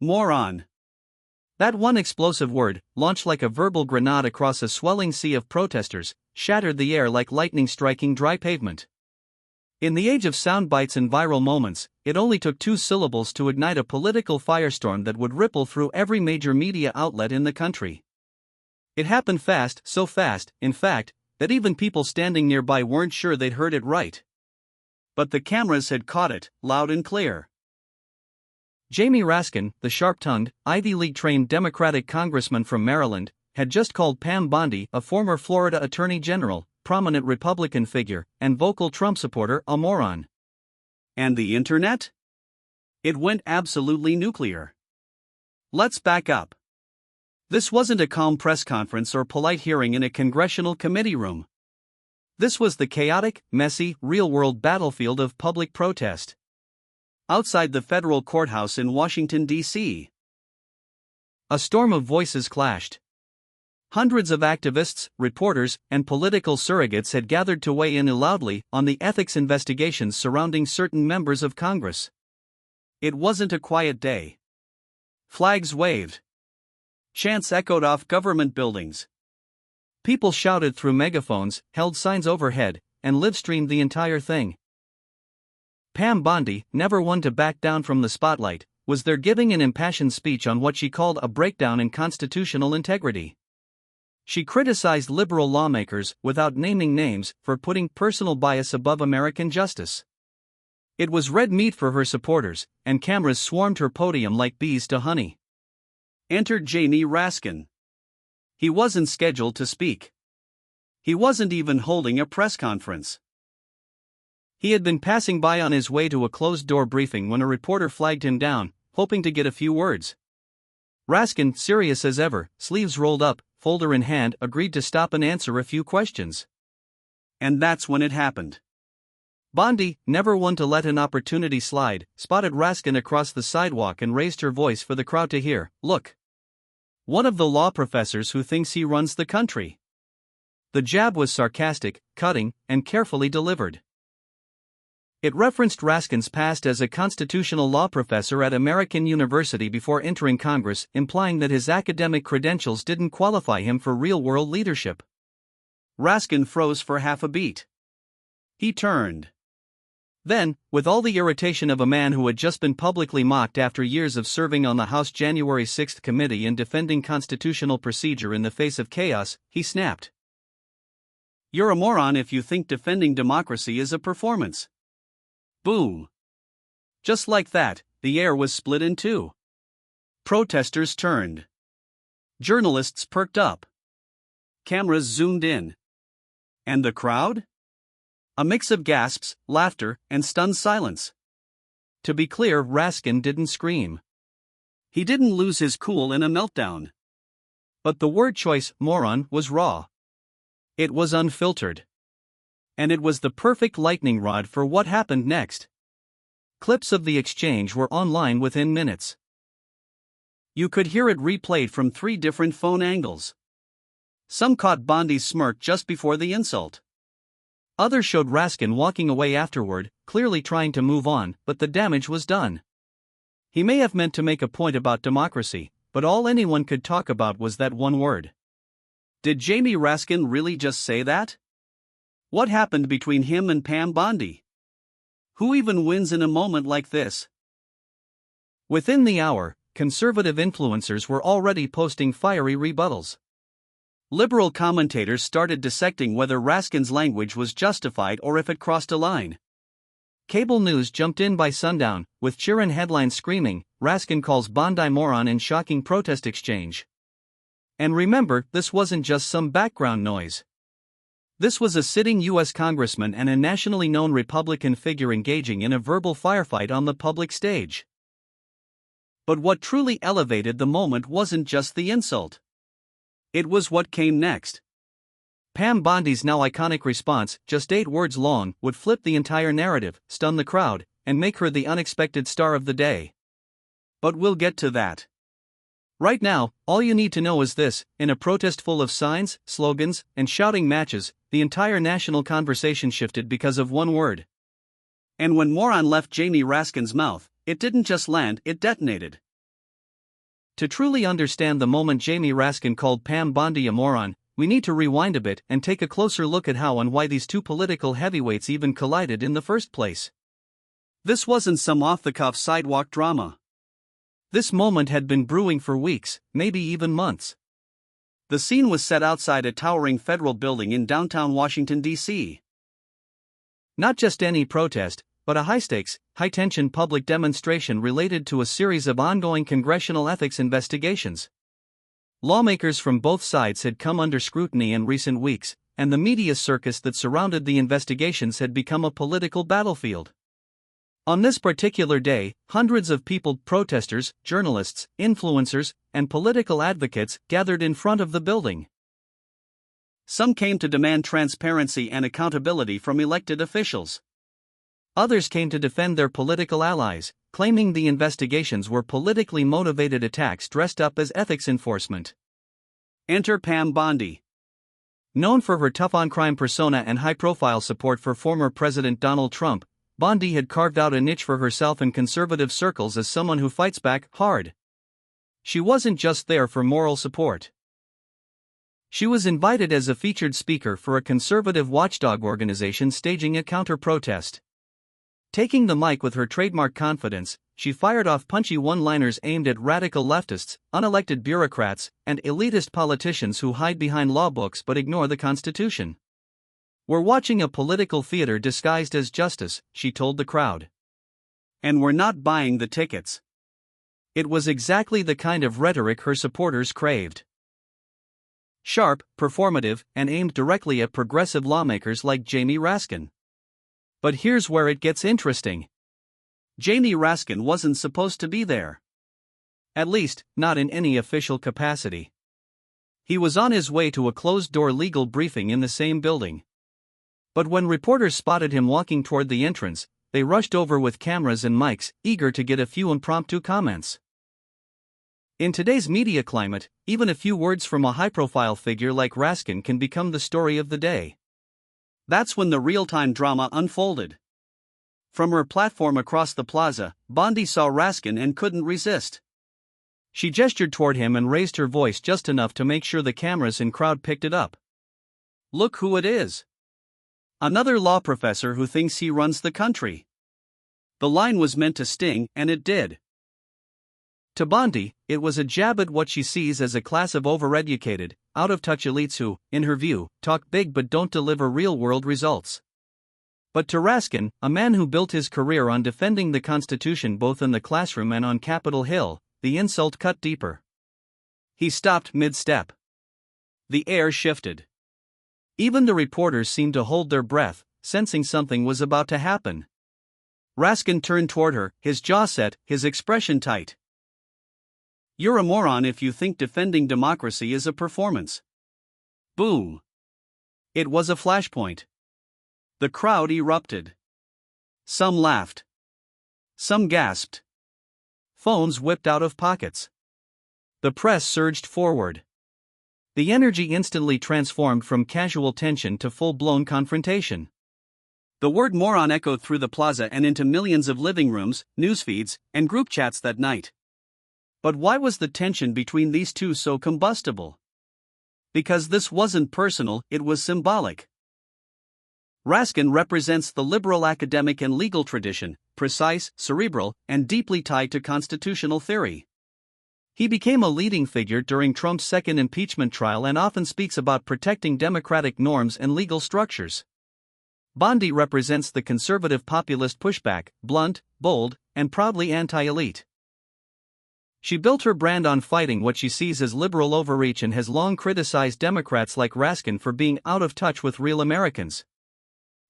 Moron. That one explosive word, launched like a verbal grenade across a swelling sea of protesters, shattered the air like lightning striking dry pavement. In the age of sound bites and viral moments, it only took 2 syllables to ignite a political firestorm that would ripple through every major media outlet in the country. It happened fast, so fast, in fact, that even people standing nearby weren't sure they'd heard it right. But the cameras had caught it, loud and clear. Jamie Raskin, the sharp-tongued, Ivy League-trained Democratic congressman from Maryland, had just called Pam Bondi, a former Florida attorney general, prominent Republican figure, and vocal Trump supporter, a moron. And the internet? It went absolutely nuclear. Let's back up. This wasn't a calm press conference or polite hearing in a congressional committee room. This was the chaotic, messy, real-world battlefield of public protest. Outside the federal courthouse in Washington, D.C. A storm of voices clashed. Hundreds of activists, reporters, and political surrogates had gathered to weigh in loudly on the ethics investigations surrounding certain members of Congress. It wasn't a quiet day. Flags waved. Chants echoed off government buildings. People shouted through megaphones, held signs overhead, and live-streamed the entire thing. Pam Bondi, never one to back down from the spotlight, was there giving an impassioned speech on what she called a breakdown in constitutional integrity. She criticized liberal lawmakers, without naming names, for putting personal bias above American justice. It was red meat for her supporters, and cameras swarmed her podium like bees to honey. Entered Jamie Raskin. He wasn't scheduled to speak. He wasn't even holding a press conference. He had been passing by on his way to a closed-door briefing when a reporter flagged him down, hoping to get a few words. Raskin, serious as ever, sleeves rolled up, folder in hand, agreed to stop and answer a few questions. And that's when it happened. Bondi, never one to let an opportunity slide, spotted Raskin across the sidewalk and raised her voice for the crowd to hear. Look. One of the law professors who thinks he runs the country. The jab was sarcastic, cutting, and carefully delivered. It referenced Raskin's past as a constitutional law professor at American University before entering Congress, implying that his academic credentials didn't qualify him for real-world leadership. Raskin froze for half a beat. He turned. Then, with all the irritation of a man who had just been publicly mocked after years of serving on the House January 6 committee and defending constitutional procedure in the face of chaos, he snapped. You're a moron if you think defending democracy is a performance. Boom. Just like that, the air was split in two. Protesters turned. Journalists perked up. Cameras zoomed in. And the crowd? A mix of gasps, laughter, and stunned silence. To be clear, Raskin didn't scream. He didn't lose his cool in a meltdown. But the word choice, moron, was raw. It was unfiltered. And it was the perfect lightning rod for what happened next. Clips of the exchange were online within minutes. You could hear it replayed from 3 different phone angles. Some caught Bondi's smirk just before the insult. Others showed Raskin walking away afterward, clearly trying to move on, but the damage was done. He may have meant to make a point about democracy, but all anyone could talk about was that one word. Did Jamie Raskin really just say that? What happened between him and Pam Bondi? Who even wins in a moment like this? Within the hour, conservative influencers were already posting fiery rebuttals. Liberal commentators started dissecting whether Raskin's language was justified or if it crossed a line. Cable news jumped in by sundown, with cheer-in headlines screaming, Raskin calls Bondi moron in shocking protest exchange. And remember, this wasn't just some background noise. This was a sitting U.S. congressman and a nationally known Republican figure engaging in a verbal firefight on the public stage. But what truly elevated the moment wasn't just the insult. It was what came next. Pam Bondi's now iconic response, just 8 words long, would flip the entire narrative, stun the crowd, and make her the unexpected star of the day. But we'll get to that. Right now, all you need to know is this: in a protest full of signs, slogans, and shouting matches, the entire national conversation shifted because of one word. And when moron left Jamie Raskin's mouth, it didn't just land, it detonated. To truly understand the moment Jamie Raskin called Pam Bondi a moron, we need to rewind a bit and take a closer look at how and why these two political heavyweights even collided in the first place. This wasn't some off-the-cuff sidewalk drama. This moment had been brewing for weeks, maybe even months. The scene was set outside a towering federal building in downtown Washington, D.C. Not just any protest, but a high-stakes, high-tension public demonstration related to a series of ongoing congressional ethics investigations. Lawmakers from both sides had come under scrutiny in recent weeks, and the media circus that surrounded the investigations had become a political battlefield. On this particular day, hundreds of people, protesters, journalists, influencers, and political advocates, gathered in front of the building. Some came to demand transparency and accountability from elected officials. Others came to defend their political allies, claiming the investigations were politically motivated attacks dressed up as ethics enforcement. Enter Pam Bondi. Known for her tough-on-crime persona and high-profile support for former President Donald Trump, Bondi had carved out a niche for herself in conservative circles as someone who fights back hard. She wasn't just there for moral support. She was invited as a featured speaker for a conservative watchdog organization staging a counter-protest. Taking the mic with her trademark confidence, she fired off punchy one-liners aimed at radical leftists, unelected bureaucrats, and elitist politicians who hide behind law books but ignore the Constitution. "We're watching a political theater disguised as justice," she told the crowd. "And we're not buying the tickets." It was exactly the kind of rhetoric her supporters craved. Sharp, performative, and aimed directly at progressive lawmakers like Jamie Raskin. But here's where it gets interesting. Jamie Raskin wasn't supposed to be there. At least, not in any official capacity. He was on his way to a closed-door legal briefing in the same building. But when reporters spotted him walking toward the entrance, they rushed over with cameras and mics, eager to get a few impromptu comments. In today's media climate, even a few words from a high-profile figure like Raskin can become the story of the day. That's when the real-time drama unfolded. From her platform across the plaza, Bondi saw Raskin and couldn't resist. She gestured toward him and raised her voice just enough to make sure the cameras and crowd picked it up. "Look who it is. Another law professor who thinks he runs the country." The line was meant to sting, and it did. To Bondi, it was a jab at what she sees as a class of overeducated, out-of-touch elites who, in her view, talk big but don't deliver real-world results. But to Raskin, a man who built his career on defending the Constitution both in the classroom and on Capitol Hill, the insult cut deeper. He stopped mid-step. The air shifted. Even the reporters seemed to hold their breath, sensing something was about to happen. Raskin turned toward her, his jaw set, his expression tight. "You're a moron if you think defending democracy is a performance." Boom. It was a flashpoint. The crowd erupted. Some laughed. Some gasped. Phones whipped out of pockets. The press surged forward. The energy instantly transformed from casual tension to full-blown confrontation. The word moron echoed through the plaza and into millions of living rooms, newsfeeds, and group chats that night. But why was the tension between these two so combustible? Because this wasn't personal, it was symbolic. Raskin represents the liberal academic and legal tradition, precise, cerebral, and deeply tied to constitutional theory. He became a leading figure during Trump's second impeachment trial and often speaks about protecting democratic norms and legal structures. Bondi represents the conservative populist pushback, blunt, bold, and proudly anti-elite. She built her brand on fighting what she sees as liberal overreach and has long criticized Democrats like Raskin for being out of touch with real Americans.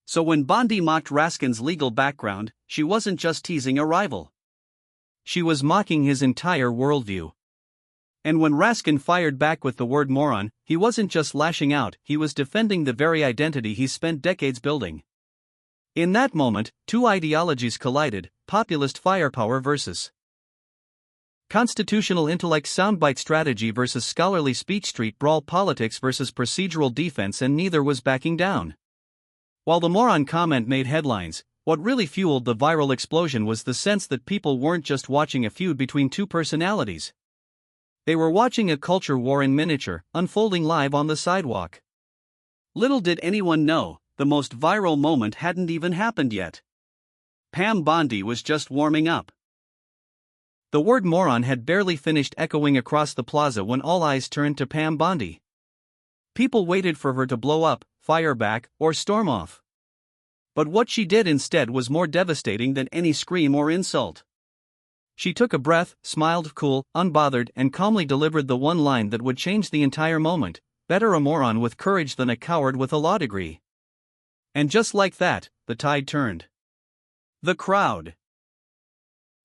So when Bondi mocked Raskin's legal background, she wasn't just teasing a rival. She was mocking his entire worldview. And when Raskin fired back with the word moron, he wasn't just lashing out, he was defending the very identity he spent decades building. In that moment, two ideologies collided: populist firepower versus constitutional intellect, soundbite strategy versus scholarly speech, street brawl politics versus procedural defense, and neither was backing down. While the moron comment made headlines, what really fueled the viral explosion was the sense that people weren't just watching a feud between two personalities. They were watching a culture war in miniature, unfolding live on the sidewalk. Little did anyone know, the most viral moment hadn't even happened yet. Pam Bondi was just warming up. The word moron had barely finished echoing across the plaza when all eyes turned to Pam Bondi. People waited for her to blow up, fire back, or storm off. But what she did instead was more devastating than any scream or insult. She took a breath, smiled cool, unbothered, and calmly delivered the one line that would change the entire moment: better a moron with courage than a coward with a law degree. And just like that, the tide turned. The crowd,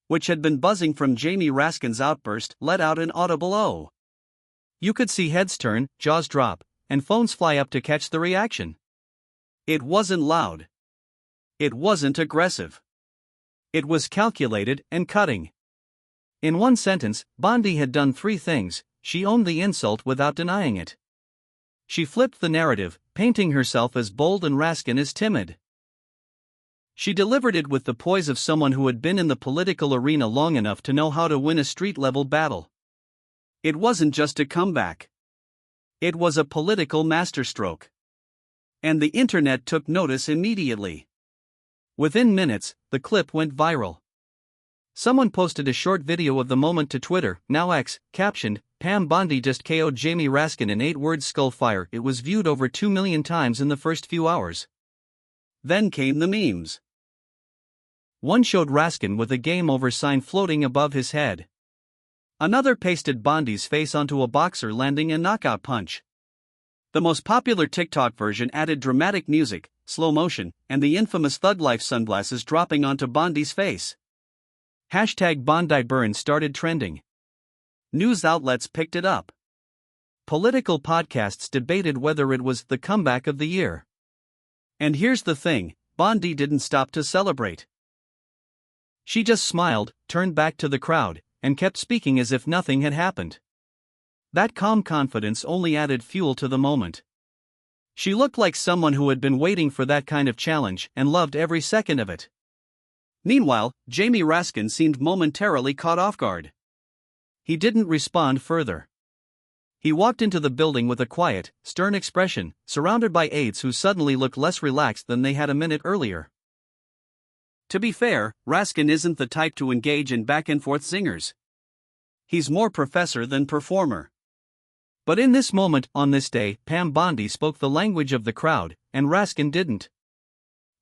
which had been buzzing from Jamie Raskin's outburst, let out an audible "oh." You could see heads turn, jaws drop, and phones fly up to catch the reaction. It wasn't loud. It wasn't aggressive. It was calculated and cutting. In one sentence, Bondi had done three things. She owned the insult without denying it. She flipped the narrative, painting herself as bold and Raskin as timid. She delivered it with the poise of someone who had been in the political arena long enough to know how to win a street-level battle. It wasn't just a comeback. It was a political masterstroke. And the internet took notice immediately. Within minutes, the clip went viral. Someone posted a short video of the moment to Twitter, now X, captioned, "Pam Bondi just KO'd Jamie Raskin in 8 words skullfire." It was viewed over 2 million times in the first few hours. Then came the memes. One showed Raskin with a game over sign floating above his head. Another pasted Bondi's face onto a boxer landing a knockout punch. The most popular TikTok version added dramatic music, slow motion, and the infamous Thug Life sunglasses dropping onto Bondi's face. Hashtag Bondi Burn started trending. News outlets picked it up. Political podcasts debated whether it was the comeback of the year. And here's the thing, Bondi didn't stop to celebrate. She just smiled, turned back to the crowd, and kept speaking as if nothing had happened. That calm confidence only added fuel to the moment. She looked like someone who had been waiting for that kind of challenge and loved every second of it. Meanwhile, Jamie Raskin seemed momentarily caught off guard. He didn't respond further. He walked into the building with a quiet, stern expression, surrounded by aides who suddenly looked less relaxed than they had a minute earlier. To be fair, Raskin isn't the type to engage in back-and-forth zingers. He's more professor than performer. But in this moment, on this day, Pam Bondi spoke the language of the crowd, and Raskin didn't.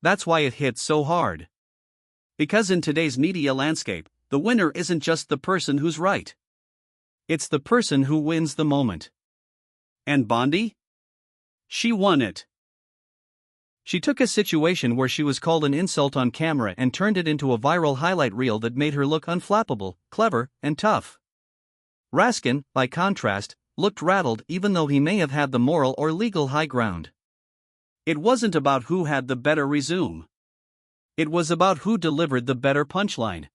That's why it hit so hard. Because in today's media landscape, the winner isn't just the person who's right. It's the person who wins the moment. And Bondi? She won it. She took a situation where she was called an insult on camera and turned it into a viral highlight reel that made her look unflappable, clever, and tough. Raskin, by contrast, looked rattled even though he may have had the moral or legal high ground. It wasn't about who had the better resume. It was about who delivered the better punchline.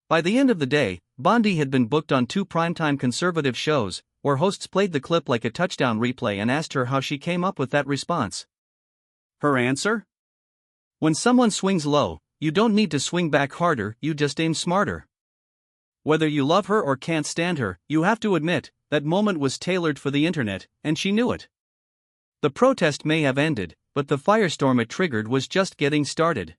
By the end of the day, Bondi had been booked on 2 primetime conservative shows, where hosts played the clip like a touchdown replay and asked her how she came up with that response. Her answer? When someone swings low, you don't need to swing back harder, you just aim smarter. Whether you love her or can't stand her, you have to admit, that moment was tailored for the internet, and she knew it. The protest may have ended, but the firestorm it triggered was just getting started.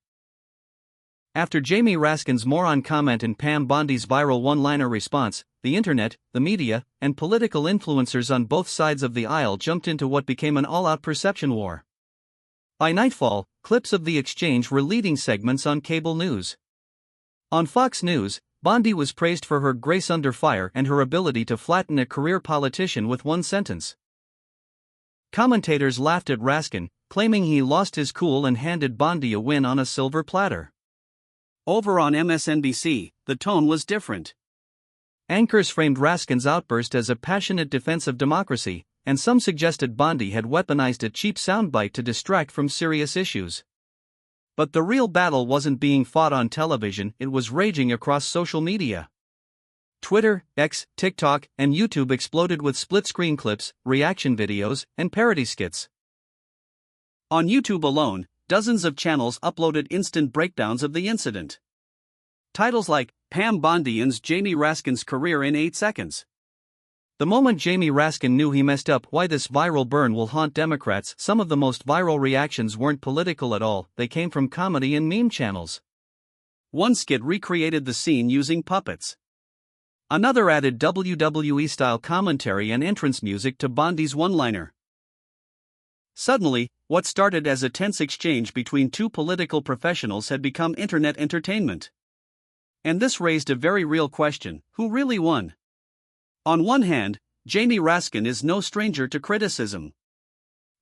After Jamie Raskin's moron comment and Pam Bondi's viral one-liner response, the internet, the media, and political influencers on both sides of the aisle jumped into what became an all-out perception war. By nightfall, clips of the exchange were leading segments on cable news. On Fox News, Bondi was praised for her grace under fire and her ability to flatten a career politician with one sentence. Commentators laughed at Raskin, claiming he lost his cool and handed Bondi a win on a silver platter. Over on MSNBC, the tone was different. Anchors framed Raskin's outburst as a passionate defense of democracy, and some suggested Bondi had weaponized a cheap soundbite to distract from serious issues. But the real battle wasn't being fought on television, it was raging across social media. Twitter, X, TikTok, and YouTube exploded with split-screen clips, reaction videos, and parody skits. On YouTube alone, dozens of channels uploaded instant breakdowns of the incident. Titles like, "Pam Bondi ends Jamie Raskin's career in 8 seconds," The moment Jamie Raskin knew he messed up, why this viral burn will haunt Democrats. Some of the most viral reactions weren't political at all, they came from comedy and meme channels. One skit recreated the scene using puppets. Another added WWE-style commentary and entrance music to Bondi's one-liner. Suddenly, what started as a tense exchange between two political professionals had become internet entertainment. And this raised a very real question: who really won? On one hand, Jamie Raskin is no stranger to criticism.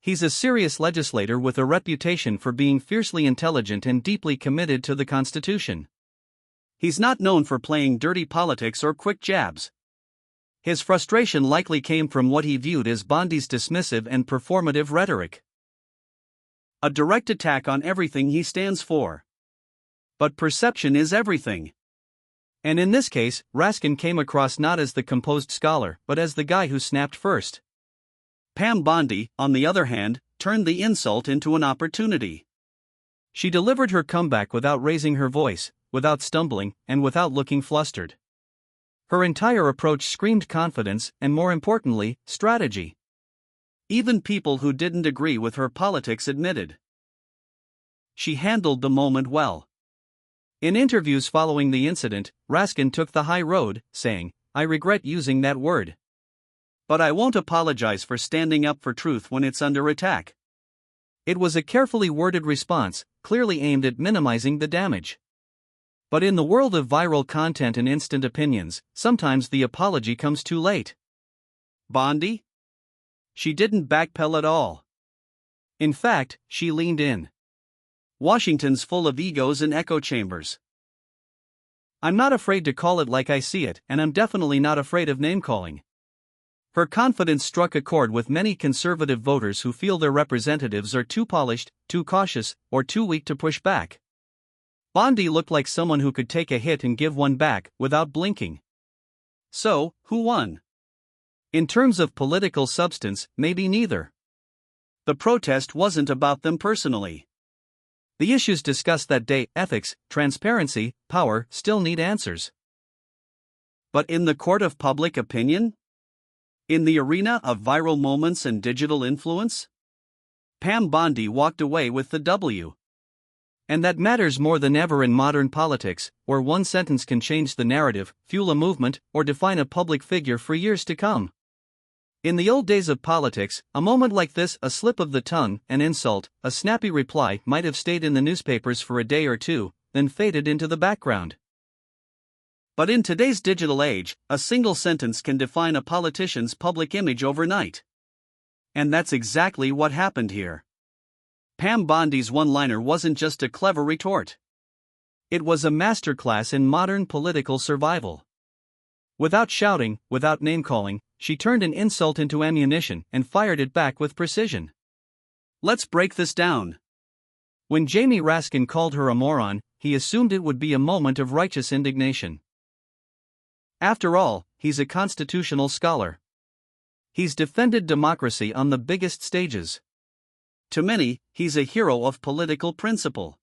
He's a serious legislator with a reputation for being fiercely intelligent and deeply committed to the Constitution. He's not known for playing dirty politics or quick jabs. His frustration likely came from what he viewed as Bondi's dismissive and performative rhetoric. A direct attack on everything he stands for. But perception is everything. And in this case, Raskin came across not as the composed scholar, but as the guy who snapped first. Pam Bondi, on the other hand, turned the insult into an opportunity. She delivered her comeback without raising her voice, without stumbling, and without looking flustered. Her entire approach screamed confidence and, more importantly, strategy. Even people who didn't agree with her politics admitted she handled the moment well. In interviews following the incident, Raskin took the high road, saying, "I regret using that word. But I won't apologize for standing up for truth when it's under attack." It was a carefully worded response, clearly aimed at minimizing the damage. But in the world of viral content and instant opinions, sometimes the apology comes too late. Bondi? She didn't backpedal at all. In fact, she leaned in. Washington's full of egos and echo chambers. I'm not afraid to call it like I see it, and I'm definitely not afraid of name-calling. Her confidence struck a chord with many conservative voters who feel their representatives are too polished, too cautious, or too weak to push back. Bondi looked like someone who could take a hit and give one back, without blinking. So, who won? In terms of political substance, maybe neither. The protest wasn't about them personally. The issues discussed that day, ethics, transparency, power, still need answers. But in the court of public opinion? In the arena of viral moments and digital influence? Pam Bondi walked away with the W. And that matters more than ever in modern politics, where one sentence can change the narrative, fuel a movement, or define a public figure for years to come. In the old days of politics, a moment like this, a slip of the tongue, an insult, a snappy reply, might have stayed in the newspapers for a day or two, then faded into the background. But in today's digital age, a single sentence can define a politician's public image overnight. And that's exactly what happened here. Pam Bondi's one-liner wasn't just a clever retort. It was a masterclass in modern political survival. Without shouting, without name-calling, she turned an insult into ammunition and fired it back with precision. Let's break this down. When Jamie Raskin called her a moron, he assumed it would be a moment of righteous indignation. After all, he's a constitutional scholar. He's defended democracy on the biggest stages. To many, he's a hero of political principle.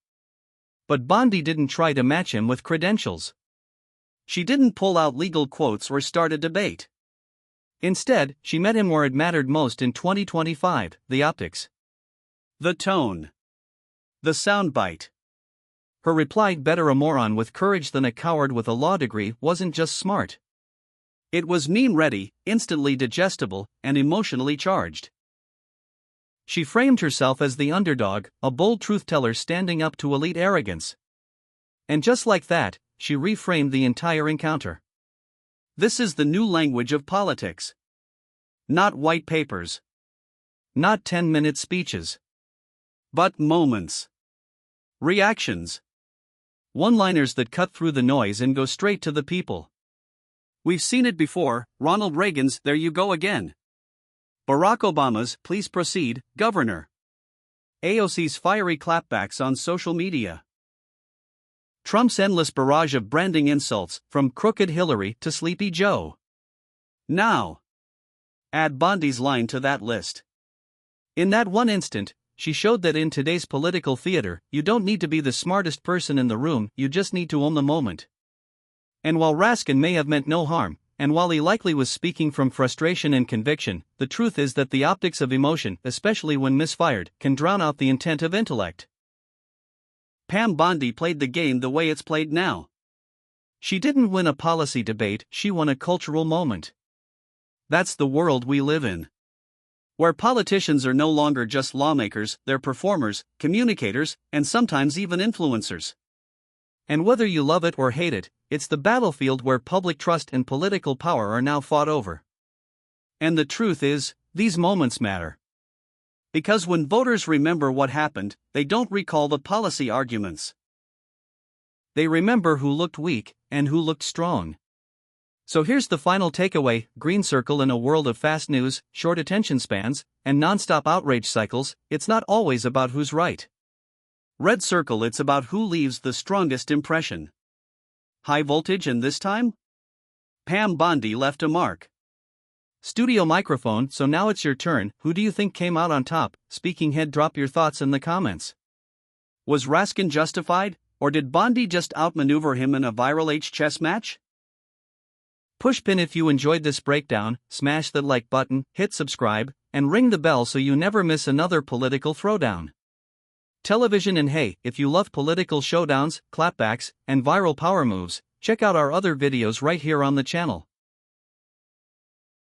But Bondi didn't try to match him with credentials. She didn't pull out legal quotes or start a debate. Instead, she met him where it mattered most in 2025, the optics. The tone. The soundbite. Her reply, "Better a moron with courage than a coward with a law degree," wasn't just smart. It was meme-ready, instantly digestible, and emotionally charged. She framed herself as the underdog, a bold truth-teller standing up to elite arrogance. And just like that, she reframed the entire encounter. This is the new language of politics. Not white papers. Not 10-minute speeches. But moments. Reactions. One-liners that cut through the noise and go straight to the people. We've seen it before: Ronald Reagan's "There you go again." Barack Obama's "Please proceed, Governor." AOC's fiery clapbacks on social media. Trump's endless barrage of branding insults, from Crooked Hillary to Sleepy Joe. Now, add Bondi's line to that list. In that one instant, she showed that in today's political theater, you don't need to be the smartest person in the room, you just need to own the moment. And while Raskin may have meant no harm, and while he likely was speaking from frustration and conviction, the truth is that the optics of emotion, especially when misfired, can drown out the intent of intellect. Pam Bondi played the game the way it's played now. She didn't win a policy debate, she won a cultural moment. That's the world we live in, where politicians are no longer just lawmakers, they're performers, communicators, and sometimes even influencers. And whether you love it or hate it, it's the battlefield where public trust and political power are now fought over. And the truth is, these moments matter. Because when voters remember what happened, they don't recall the policy arguments. They remember who looked weak and who looked strong. So here's the final takeaway: green circle. In a world of fast news, short attention spans, and non-stop outrage cycles, it's not always about who's right. Red circle, it's about who leaves the strongest impression. High voltage, and this time? Pam Bondi left a mark. Studio microphone, so now it's your turn. Who do you think came out on top? Speaking head, drop your thoughts in the comments. Was Raskin justified, or did Bondi just outmaneuver him in a viral chess match? Push pin if you enjoyed this breakdown, smash that like button, hit subscribe, and ring the bell so you never miss another political throwdown. Television. And hey, if you love political showdowns, clapbacks, and viral power moves, check out our other videos right here on the channel.